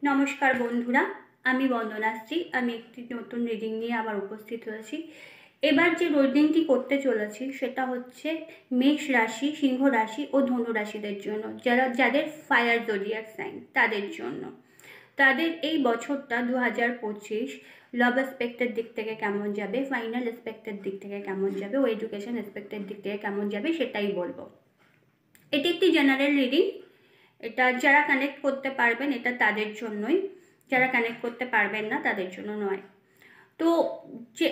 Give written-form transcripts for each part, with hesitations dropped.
নমস্কার বন্ধুরা, আমি বন্দনাশ্রী। আমি একটি নতুন রিডিং নিয়ে আবার উপস্থিত হয়েছি। এবার যে রিডিংটি করতে চলেছি সেটা হচ্ছে মেষ রাশি, সিংহ রাশি ও ধনু রাশিদের জন্য, যাদের ফায়ার জোডিয়াক সাইন তাদের জন্য। তাদের এই বছরটা 2025 লাভ এসপেক্টের দিক থেকে কেমন যাবে, ফাইনাল এসপেক্টের দিক থেকে কেমন যাবে ও এডুকেশন এসপেক্টের দিক থেকে কেমন যাবে সেটাই বলবো। এটি একটি জেনারেল রিডিং। এটা যারা কানেক্ট করতে পারবেন এটা তাদের জন্যই, যারা কানেক্ট করতে পারবেন না তাদের জন্য নয়। তো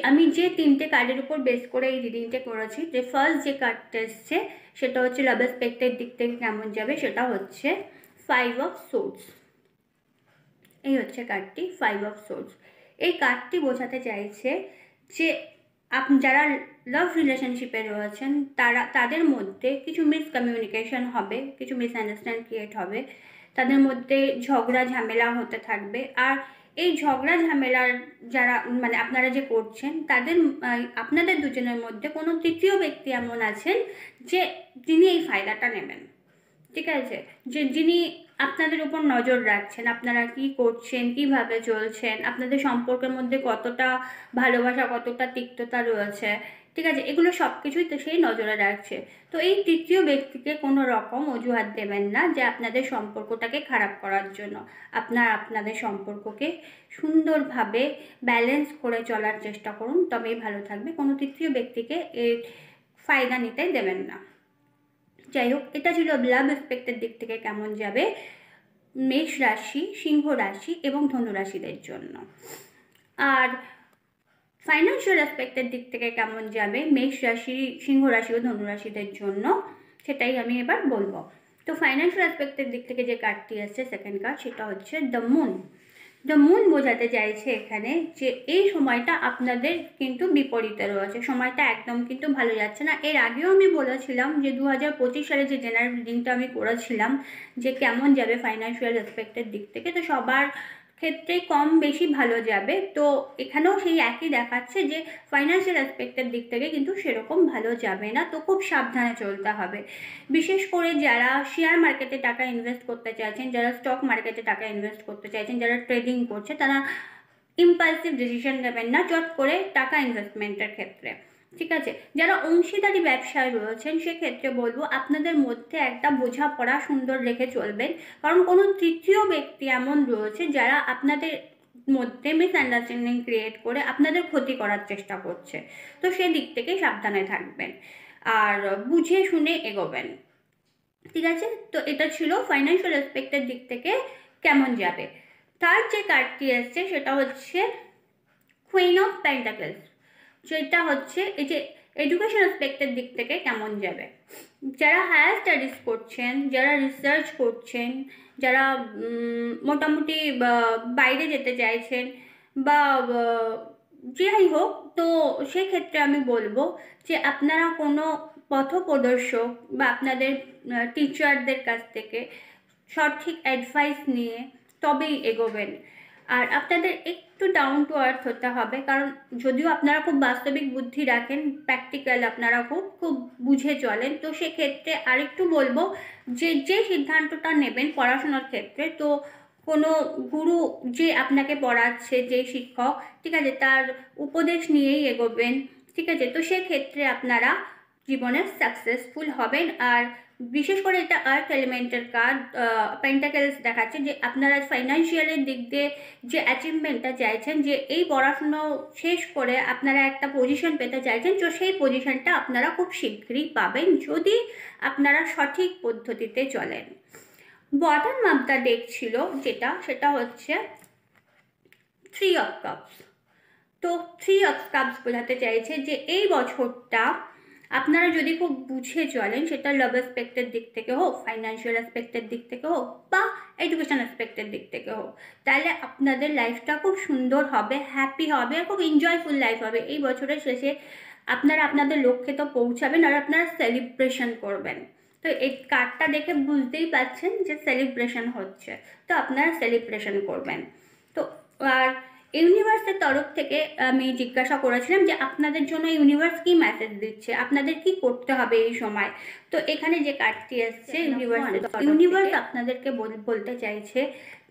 আমি যে তিনটে কার্ডের উপর বেস করে এই রিডিংটা করেছি, যে ফার্স্ট যে কার্ডটা এসছে সেটা হচ্ছে লাভ এসপেক্টের দিক থেকে কেমন যাবে, সেটা হচ্ছে 5 অফ সোর্ডস। এই হচ্ছে কার্ডটি 5 অফ সোর্ডস। এই কার্ডটি বোঝাতে চাইছে যে যারা লাভ রিলেশনশিপে রয়েছেন তাদের মধ্যে কিছু মিসকমিউনিকেশন হবে, কিছু মিসআন্ডারস্ট্যান্ড ক্রিয়েট হবে, তাদের মধ্যে ঝগড়া ঝামেলা হতে থাকবে। আর এই ঝগড়া ঝামেলার যারা আপনারা যে করছেন আপনাদের দুজনের মধ্যে কোনো তৃতীয় ব্যক্তি এমন আছেন যে যিনি এই ফায়দাটা নেবেন, ঠিক আছে, যিনি আপনাদের উপর নজর রাখছেন, আপনারা কি করছেন, কিভাবে চলছেন, আপনাদের সম্পর্কের মধ্যে কতটা ভালোবাসা, কতটা তিক্ততা রয়েছে, ঠিক আছে, এগুলো সব কিছুই তো সেই নজরে রাখছে। তো এই তৃতীয় ব্যক্তিকে কোনো রকম অজুহাত দেবেন না যে আপনাদের সম্পর্কটাকে খারাপ করার জন্য। আপনাদের সম্পর্ককে সুন্দরভাবে ব্যালেন্স করে চলার চেষ্টা করুন, তবেই ভালো থাকবে। কোনো তৃতীয় ব্যক্তিকে এর ফায়দা নিতে দেবেন না। যাই হোক, এটা ছিল লাভ এসপেক্টের দিক থেকে কেমন যাবে মেষ রাশি, সিংহ রাশি এবং ধনু রাশিদের জন্য। আর ফাইন্যান্সিয়াল অ্যাসপেক্টের দিক থেকে কেমন যাবে মেষ রাশি, সিংহ রাশি ও ধনু রাশিদের জন্য সেটাই আমি এবার বলবো। তো ফাইন্যান্সিয়াল অ্যাসপেক্টের দিক থেকে যে কার্ডটি আসছে, সেকেন্ড কার্ড, সেটা হচ্ছে দ্য মুন। দ্য মুন বোঝাতে চাইছে এখানে যে এই সময়টা আপনাদের কিন্তু বিপরীতে রয়েছে, সময়টা একদম কিন্তু ভালো যাচ্ছে না। এর আগেও আমি বলেছিলাম যে 2025 সালে যে জেনারেল রিডিংটা আমি করেছিলাম যে কেমন যাবে ফাইন্যান্সিয়াল অ্যাসপেক্টের দিক থেকে, তো সবার ক্ষেত্রে কম বেশি ভালো যাবে। তো এখানেও সেই একই দেখাচ্ছে যে ফাইন্যান্সিয়াল অ্যাসপেক্টের দিক থেকে কিন্তু সেরকম ভালো যাবে না, তো খুব সাবধানে চলতে হবে। বিশেষ করে যারা শেয়ার মার্কেটে টাকা ইনভেস্ট করতে চাইছেন, যারা স্টক মার্কেটে টাকা ইনভেস্ট করতে চাইছেন, যারা ট্রেডিং করছে, তারা ইম্পালসিভ ডিসিশন নেবেন না চট করে টাকা ইনভেস্টমেন্টের ক্ষেত্রে, ঠিক আছে। যারা অংশীদারি ব্যবসায় রয়েছেন সেক্ষেত্রে বলবো আপনাদের মধ্যে একটা বোঝাপড়া সুন্দর রেখে চলবেন, কারণ কোনো তৃতীয় ব্যক্তি এমন রয়েছে যারা আপনাদের মধ্যে মিসআন্ডারস্ট্যান্ডিং ক্রিয়েট করে আপনাদের ক্ষতি করার চেষ্টা করছে। তো সেদিক থেকে সাবধানে থাকবেন আর বুঝে শুনে এগোবেন, ঠিক আছে। তো এটা ছিল ফাইন্যান্সিয়াল অ্যাসপেক্টের দিক থেকে কেমন যাবে। তার যে কার্ডটি আসছে সেটা হচ্ছে কুইন অফ পেন্টাকলস, যেটা হচ্ছে এই যে এডুকেশন অ্যাসপেক্টের দিক থেকে কেমন যাবে। যারা হায়ার স্টাডিজ করছেন, যারা রিসার্চ করছেন, যারা মোটামুটি বাইরে যেতে চাইছেন বা যাই হোক, তো সেক্ষেত্রে আমি বলবো যে আপনারা কোনো পথপ্রদর্শক বা আপনাদের টিচারদের কাছ থেকে সঠিক অ্যাডভাইস নিয়ে তবেই এগোবেন। আর আপনাদের একটু ডাউন টু আর্থ হতে হবে, কারণ যদিও আপনারা খুব বাস্তবিক বুদ্ধি রাখেন, প্র্যাকটিক্যাল আপনারা খুব বুঝে চলেন, তো সেক্ষেত্রে আরেকটু বলবো যে সিদ্ধান্তটা নেবেন পড়াশোনার ক্ষেত্রে, তো কোনো গুরু যে আপনাকে পড়াচ্ছে, যে শিক্ষক, ঠিক আছে, তার উপদেশ নিয়েই এগোবেন, ঠিক আছে। তো সেক্ষেত্রে আপনারা জীবনে সাকসেসফুল হবেন। আর বিশেষ করে এটা আর্থ এলিমেন্টের কার্ড, পেন্টাকেলস দেখাচ্ছে যে আপনারা ফাইন্যান্সিয়ালের দিক দিয়ে যে অ্যাচিভমেন্টটা চাইছেন, যে এই পড়াশুনো শেষ করে আপনারা একটা পজিশন পেতে চাইছেন, তো সেই পজিশনটা আপনারা খুব শীঘ্রই পাবেন যদি আপনারা সঠিক পদ্ধতিতে চলেন। বটম অফ দ্য ডেক ছিল সেটা হচ্ছে 3 অফ কাপস। তো 3 অফ কাপস বোঝাতে চাইছে যে এই বছরটা আপনারা যদি খুব বুঝে চলেন, সেটা লাভ অ্যাসপেক্টের দিক থেকে হোক, ফাইন্যান্সিয়াল অ্যাসপেক্টের দিক থেকে হোক বা এডুকেশন অ্যাসপেক্টের দিক থেকে হোক, তাহলে আপনাদের লাইফটা খুব সুন্দর হবে, হ্যাপি হবে, খুব এনজয়ফুল লাইফ হবে। এই বছরের শেষে আপনারা আপনাদের লক্ষ্যে তো পৌঁছাবেন আর আপনারা সেলিব্রেশন করবেন। তো এই কার্ডটা দেখে বুঝতেই পারছেন যে সেলিব্রেশন হচ্ছে, তো আপনারা সেলিব্রেশন করবেন। তো আর ইউনিভার্সের তরফ থেকে আমি জিজ্ঞাসা করেছিলাম যে আপনাদের জন্য ইউনিভার্স কি মেসেজ দিচ্ছে, আপনাদের কি করতে হবে এই সময়। তো এখানে যে কার্ডটি এসছে ইউনিভার্স আপনাদেরকে বলতে চাইছে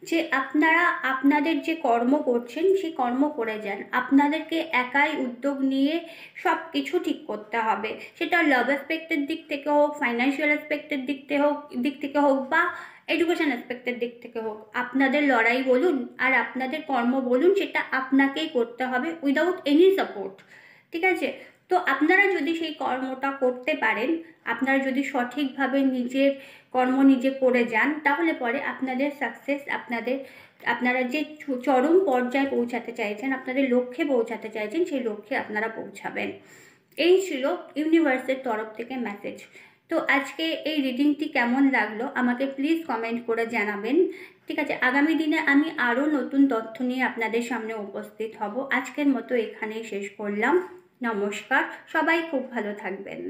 যে আপনারা আপনাদের যে কর্ম করছেন সেই কর্ম করে যান। আপনাদেরকে একাই উদ্যোগ নিয়ে সব কিছু ঠিক করতে হবে, সেটা লাভ অ্যাসপেক্টের দিক থেকে হোক, ফাইন্যান্সিয়াল অ্যাসপেক্টের দিক থেকে হোক বা এডুকেশন অ্যাসপেক্টের দিক থেকে হোক। আপনাদের লড়াই বলুন আর আপনাদের কর্ম বলুন, সেটা আপনাকেই করতে হবে উইদাউট এনি সাপোর্ট। ঠিক আছে? তো আপনারা যদি সেই কর্মটা করতে পারেন, আপনারা যদি সঠিকভাবে নিজের কর্ম নিজে করে যান, তাহলে পরে আপনাদের সাকসেস, আপনারা যে চরম পর্যায়ে পৌঁছাতে চাইছেন, আপনাদের লক্ষ্যে পৌঁছাতে চাইছেন, সেই লক্ষ্যে আপনারা পৌঁছাবেন। এই ছিল ইউনিভার্সের তরফ থেকে মেসেজ। তো আজকে এই রিডিংটি কেমন লাগলো আমাকে প্লিজ কমেন্ট করে জানাবেন। ঠিক আছে? আগামী দিনে আমি আরও নতুন তথ্য নিয়ে আপনাদের সামনে উপস্থিত হব। আজকের মতো এখানেই শেষ করলাম। নমস্কার, সবাই খুব ভালো থাকবেন।